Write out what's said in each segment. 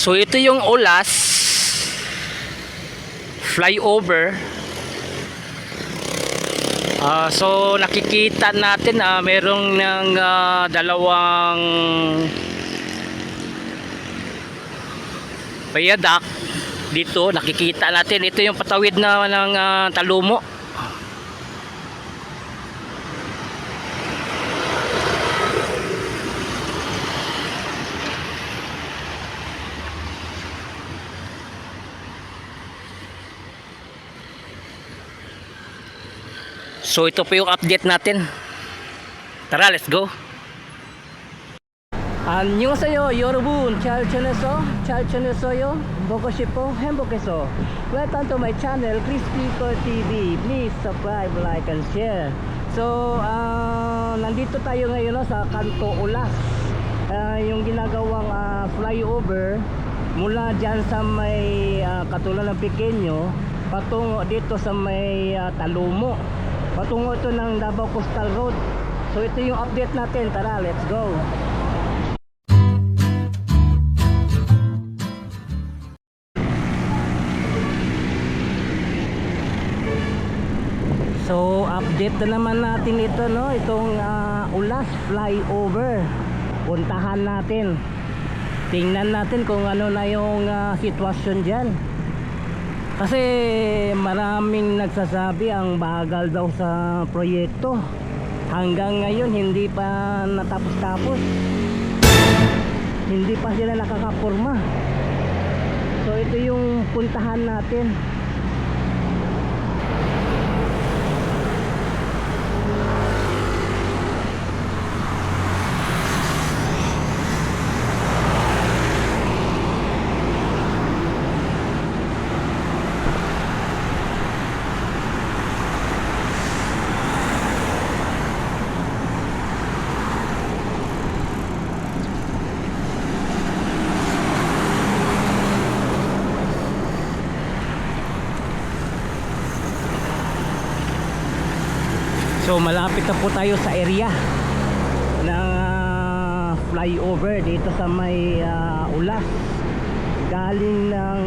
So ito yung Ulas flyover. So nakikita natin merong ng dalawang viaduct dito. Nakikita natin ito yung patawid na ng Talumo. So ito po yung update natin. Tara, let's go. 안녕하세요 여러분. 잘 지냈어? 잘 지냈어요? 보고 싶어? 행복해서. Welcome to my channel Crispy Core TV. Please subscribe, like, and share. So nandito tayo ngayon sa Kanto Ulas. Yung ginagawang flyover mula dyan sa may Katulad ng Pequeño patungo dito sa may Talumo. Patungo ito ng Davao Coastal Road. So ito yung update natin. Tara, let's go. So update na naman natin ito, no? Itong Ulas flyover. Puntahan natin. Tingnan natin kung ano na yung sitwasyon dyan. Kasi maraming nagsasabi ang bagal daw sa proyekto. Hanggang ngayon hindi pa natapos-tapos. Hindi pa sila nakakapurma. So ito yung puntahan natin. So malapit na po tayo sa area ng flyover dito sa may Ulas, galing ng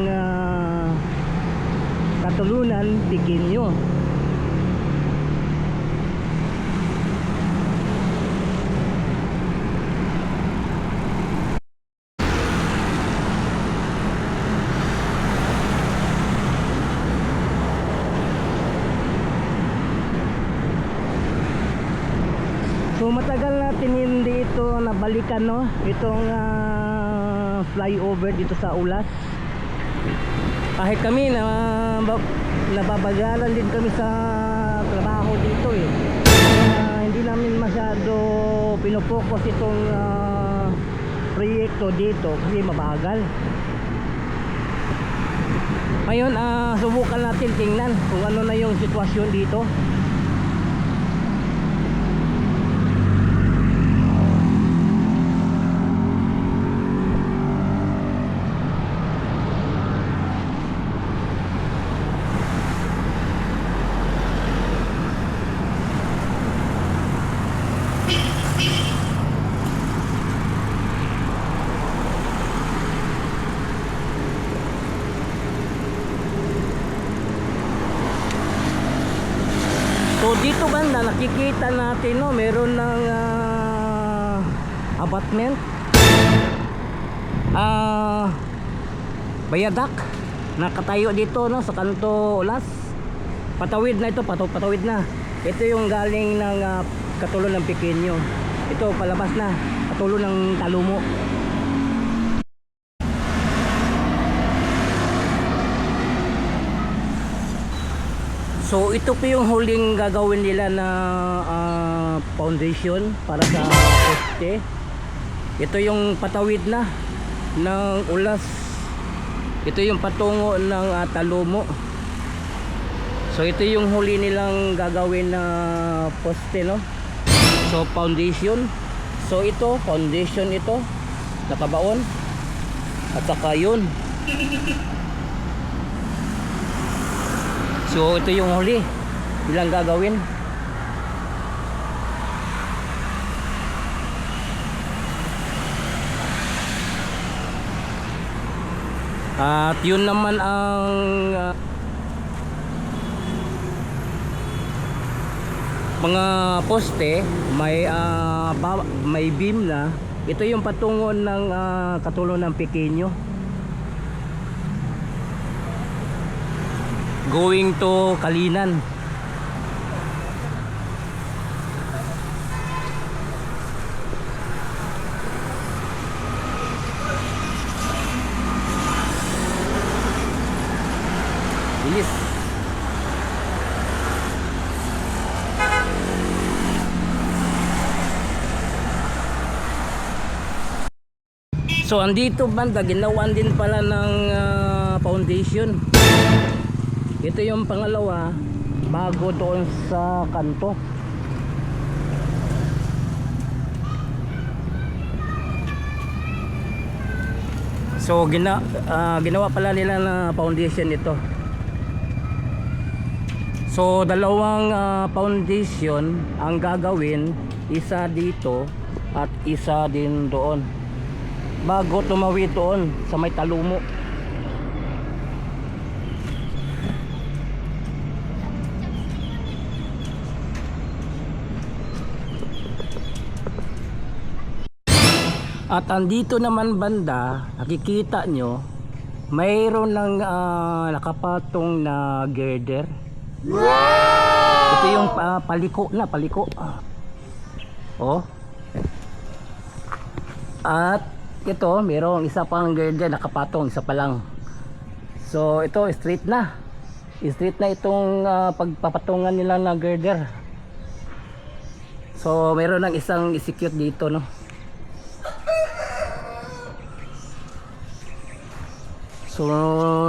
Katulunan, Pequeño. So matagal natin hindi ito nabalikan, no? Itong flyover dito sa Ulas. Kahit kami nababagalan din kami sa trabaho dito eh. Hindi namin masyado pinopokus itong proyekto dito kasi mabagal. Ngayon subukan natin tingnan kung ano na yung sitwasyon dito. So dito banda nakikita natin, no, meron ng abutment, viaduct nakatayo dito, no, sa Kanto Ulas. Patawid na ito, patawid na. Ito yung galing ng Katulad ng Pequeño. Ito palabas na, Katulad ng Talumo. So ito po yung huling gagawin nila na foundation para sa poste. Ito yung patawid na ng Ulas. Ito yung patungo ng Talumo. So ito yung huli nilang gagawin na poste, no? So foundation. So ito, foundation ito. Nakabaon. At saka yun. So ito yung huli nilang gagawin. At yun naman ang mga poste, may beam na. Ito yung patungo ng katulong ng Pequeño going to Kalinan. Bilis. So andito banda, ginawan din pala ng foundation. Ito yung pangalawa bago doon sa kanto. So ginawa pala nila na foundation ito. So dalawang foundation ang gagawin, isa dito at isa din doon bago tumawid doon sa may talumo. At andito naman banda, nakikita nyo mayroon ng nakapatong na girder. Wow! Ito yung paliko. Oh. At ito, mayroong isa pang girder nakapatong, isa pa lang. So ito straight na. Straight na itong pagpapatungan nila na girder. So mayroon ng isang isikute dito, no. So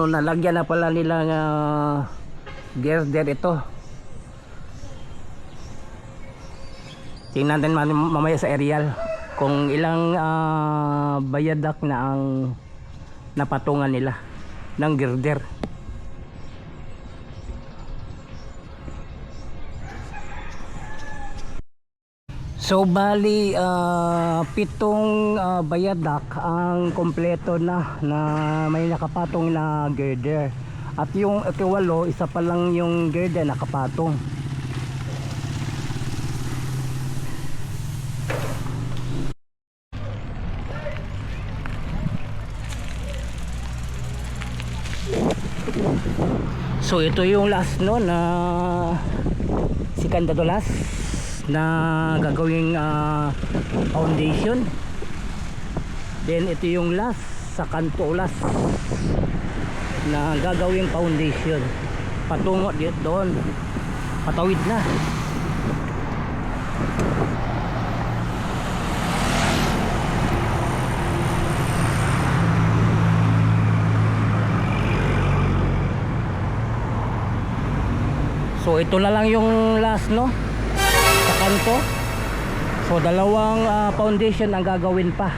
nalagyan na pala nila girder ito. Tingnan natin mamaya sa aerial kung ilang bayadak na ang napatungan nila ng girder. So bali 7 bayadak ang kompleto na may nakapatong na girder. At yung 8, isa pa lang yung girder nakapatong. So ito yung last no na si Candadolas na gagawing foundation. Then ito yung last sa Cantolas na gagawing foundation patungo dito doon, patawid na. So ito na lang yung last no sa kanto. So dalawang foundation ang gagawin pa.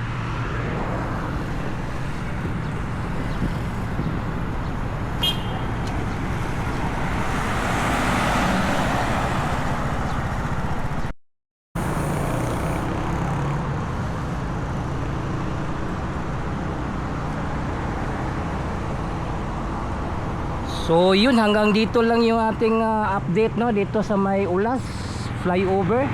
So yun, hanggang dito lang yung ating update no dito sa may Ulas flyover.